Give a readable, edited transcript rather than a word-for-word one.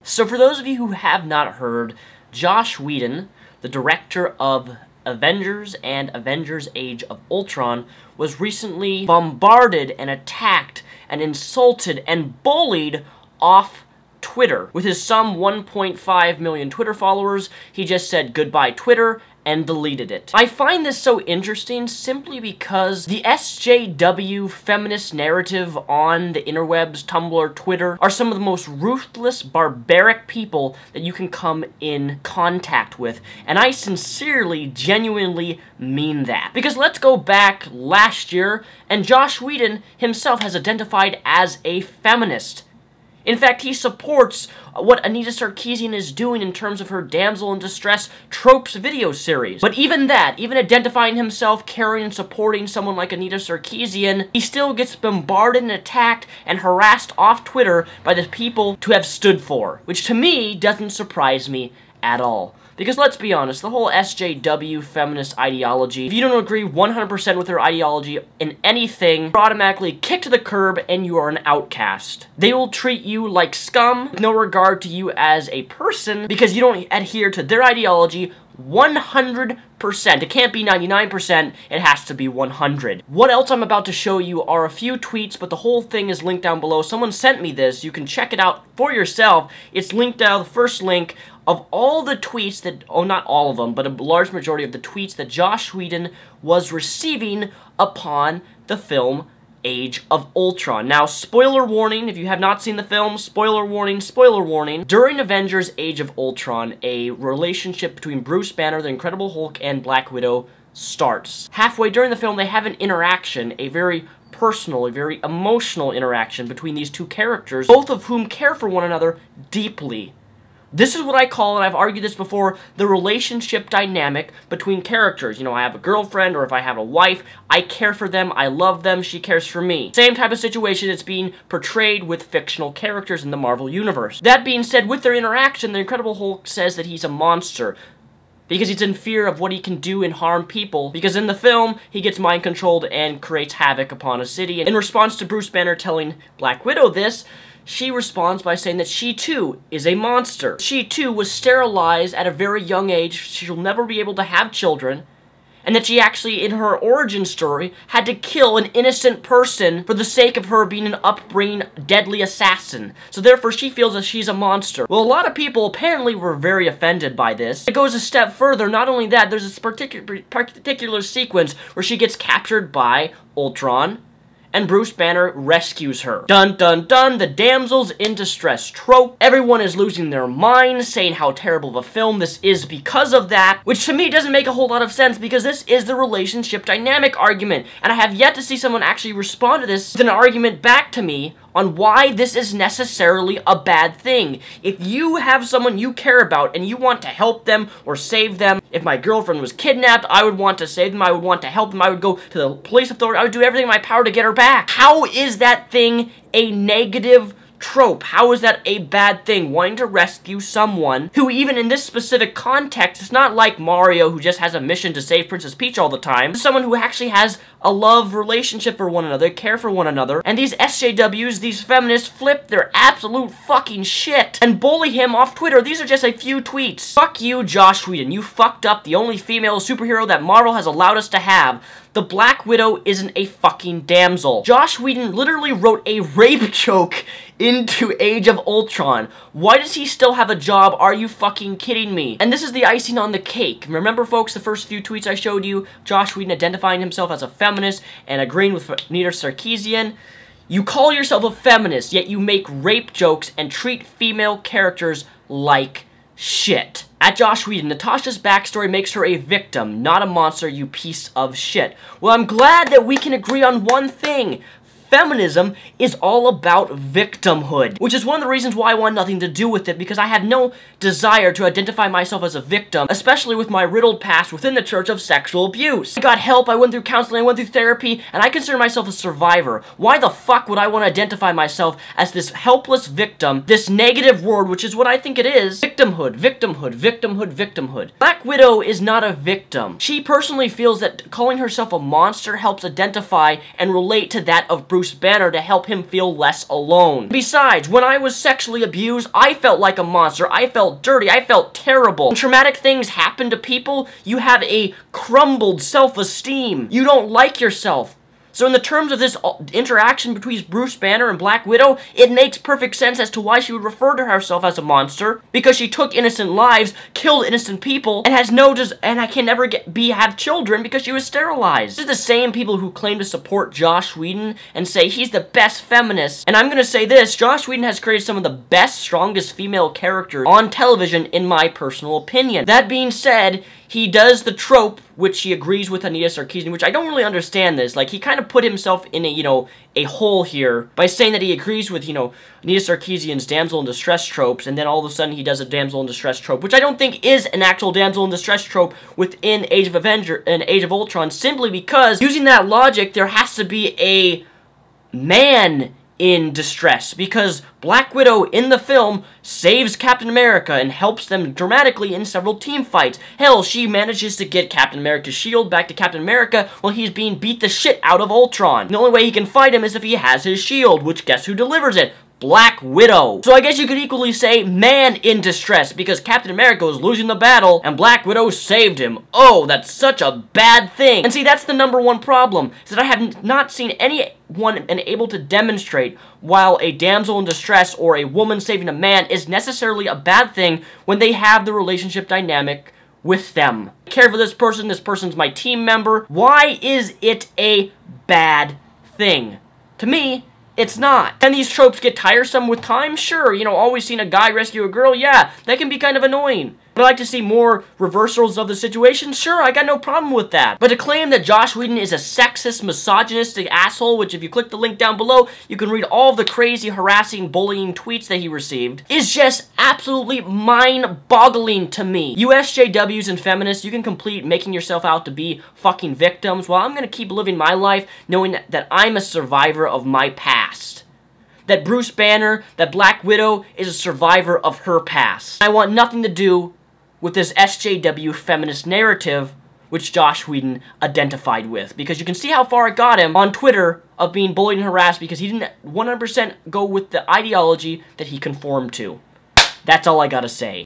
So for those of you who have not heard, Joss Whedon, the director of Avengers and Avengers Age of Ultron, was recently bombarded and attacked and insulted and bullied off Twitter. With his some 1.5 million Twitter followers, he just said goodbye Twitter and deleted it. I find this so interesting simply because the SJW feminist narrative on the interwebs, Tumblr, Twitter, are some of the most ruthless, barbaric people that you can come in contact with. And I sincerely, genuinely mean that. Because let's go back last year, and Joss Whedon himself has identified as a feminist. In fact, he supports what Anita Sarkeesian is doing in terms of her damsel in distress tropes video series. But even that, even identifying himself, caring and supporting someone like Anita Sarkeesian, he still gets bombarded and attacked and harassed off Twitter by the people to have stood for. Which to me doesn't surprise me at all. Because let's be honest, the whole SJW feminist ideology, if you don't agree 100% with their ideology in anything, you're automatically kicked to the curb and you are an outcast. They will treat you like scum, with no regard to you as a person, because you don't adhere to their ideology 100%. It can't be 99%, it has to be 100. What else I'm about to show you are a few tweets, but the whole thing is linked down below. Someone sent me this, you can check it out for yourself. It's linked down, the first link, of all the tweets that, oh, not all of them, but a large majority of the tweets that Joss Whedon was receiving upon the film Age of Ultron. Now, spoiler warning, if you have not seen the film, spoiler warning, spoiler warning. During Avengers Age of Ultron, a relationship between Bruce Banner, the Incredible Hulk, and Black Widow starts. Halfway during the film, they have an interaction, a very personal, a very emotional interaction between these two characters, both of whom care for one another deeply. This is what I call, and I've argued this before, the relationship dynamic between characters. You know, I have a girlfriend, or if I have a wife, I care for them, I love them, she cares for me. Same type of situation that's being portrayed with fictional characters in the Marvel Universe. That being said, with their interaction, the Incredible Hulk says that he's a monster, because he's in fear of what he can do and harm people, because in the film, he gets mind-controlled and creates havoc upon a city. And in response to Bruce Banner telling Black Widow this, she responds by saying that she too is a monster. She too was sterilized at a very young age, she'll never be able to have children, and that she actually, in her origin story, had to kill an innocent person for the sake of her being an upbringing deadly assassin. So therefore she feels that she's a monster. Well, a lot of people apparently were very offended by this. It goes a step further. Not only that, there's this particular sequence where she gets captured by Ultron, and Bruce Banner rescues her. Dun dun dun, the damsels in distress trope. Everyone is losing their minds, saying how terrible of a film this is because of that, which to me doesn't make a whole lot of sense, because this is the relationship dynamic argument, and I have yet to see someone actually respond to this with an argument back to me on why this is necessarily a bad thing. If you have someone you care about and you want to help them or save them, if my girlfriend was kidnapped, I would want to save them, I would want to help them, I would go to the police authority, I would do everything in my power to get her back. How is that thing a negative trope? How is that a bad thing? Wanting to rescue someone who, even in this specific context, it's not like Mario who just has a mission to save Princess Peach all the time. It's someone who actually has a love relationship for one another, care for one another, and these SJWs, these feminists, flip their absolute fucking shit and bully him off Twitter. These are just a few tweets. Fuck you, Joss Whedon. You fucked up the only female superhero that Marvel has allowed us to have. The Black Widow isn't a fucking damsel. Joss Whedon literally wrote a rape joke into Age of Ultron. Why does he still have a job? Are you fucking kidding me? And this is the icing on the cake. Remember, folks, the first few tweets I showed you, Joss Whedon identifying himself as a feminist and agreeing with Anita Sarkeesian. You call yourself a feminist, yet you make rape jokes and treat female characters like shit. At Joss Whedon, Natasha's backstory makes her a victim, not a monster, you piece of shit. Well, I'm glad that we can agree on one thing. Feminism is all about victimhood, which is one of the reasons why I want nothing to do with it, because I have no desire to identify myself as a victim, especially with my riddled past within the church of sexual abuse. I got help, I went through counseling, I went through therapy, and I consider myself a survivor. Why the fuck would I want to identify myself as this helpless victim, this negative word, which is what I think it is? Victimhood, victimhood, victimhood, victimhood. Black Widow is not a victim. She personally feels that calling herself a monster helps identify and relate to that of Bruce Bruce Banner to help him feel less alone. Besides, when I was sexually abused, I felt like a monster. I felt dirty. I felt terrible. When traumatic things happen to people, you have a crumbled self-esteem. You don't like yourself. So in the terms of this interaction between Bruce Banner and Black Widow, it makes perfect sense as to why she would refer to herself as a monster, because she took innocent lives, killed innocent people, and has no and I can never have children because she was sterilized. This is the same people who claim to support Joss Whedon and say he's the best feminist. And I'm gonna say this, Joss Whedon has created some of the best, strongest female characters on television in my personal opinion. That being said, he does the trope, which he agrees with Anita Sarkeesian, which I don't really understand this. Like, he kind of put himself in a, a hole here by saying that he agrees with, Anita Sarkeesian's damsel in distress tropes, and then all of a sudden he does a damsel in distress trope, which I don't think is an actual damsel in distress trope within Age of Ultron, simply because, using that logic, there has to be a man in distress, because Black Widow in the film saves Captain America and helps them dramatically in several team fights. Hell, she manages to get Captain America's shield back to Captain America while he's being beat the shit out of Ultron. The only way he can fight him is if he has his shield, which guess who delivers it? Black Widow. So I guess you could equally say man in distress, because Captain America was losing the battle and Black Widow saved him. Oh, that's such a bad thing. And see, that's the #1 problem, is that I have not seen anyone able to demonstrate while a damsel in distress or a woman saving a man is necessarily a bad thing when they have the relationship dynamic with them. I care for this person's my team member. Why is it a bad thing? To me, it's not. Can these tropes get tiresome with time? Sure, always seeing a guy rescue a girl, yeah, that can be kind of annoying. Would I like to see more reversals of the situation? Sure, I got no problem with that. But to claim that Joss Whedon is a sexist, misogynistic asshole, which if you click the link down below, you can read all of the crazy, harassing, bullying tweets that he received, is just absolutely mind-boggling to me. You SJWs and feminists, you can complete making yourself out to be fucking victims, while I'm gonna keep living my life knowing that I'm a survivor of my past. That Bruce Banner, that Black Widow, is a survivor of her past. I want nothing to do with this SJW feminist narrative which Joss Whedon identified with. Because you can see how far it got him on Twitter of being bullied and harassed because he didn't 100% go with the ideology that he conformed to. That's all I gotta say.